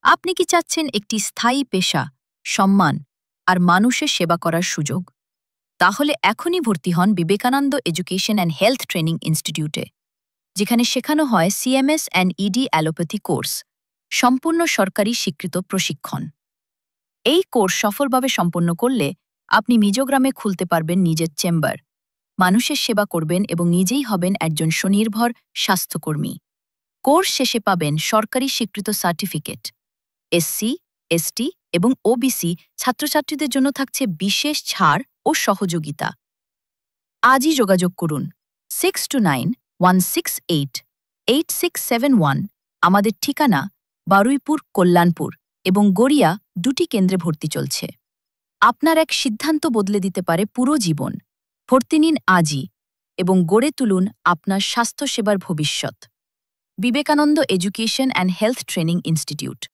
আপনি কি চাচ্ছেন একটি স্থায়ী পেশা, সম্মান আর মানুষের সেবা করার সুযোগ? তাহলে এখনই ভর্তি হন Vivekananda education and health training ইনস্টিটিউটে, যেখানে শেখানো হয় CMS and ED allopathy course, সম্পূর্ণ সরকারি স্বীকৃত প্রশিক্ষণ। এই কোর্স সফলভাবে সম্পন্ন করলে আপনি মিজোগ্রামে খুলতে পারবেন নিজের চেম্বার, মানুষের সেবা করবেন এবং নিজেই হবেন একজন স্বনির্ভর স্বাস্থ্যকর্মী। কোর্স শেষে পাবেন সরকারি স্বীকৃত সার্টিফিকেট। এসসি, এসটি এবং ওবিসি ছাত্রছাত্রীদের জন্য থাকছে বিশেষ ছাড় ও সহযোগিতা। আজই যোগাযোগ করুন 6291688671। আমাদের ঠিকানা বারুইপুর, কল্যাণপুর এবং গড়িয়া, দুটি কেন্দ্রে ভর্তি চলছে। আপনার এক সিদ্ধান্ত বদলে দিতে পারে পুরো জীবন। ভর্তি নিন আজই এবং গড়ে তুলুন আপনার স্বাস্থ্যসেবার ভবিষ্যৎ। Vivekananda education and health training institute.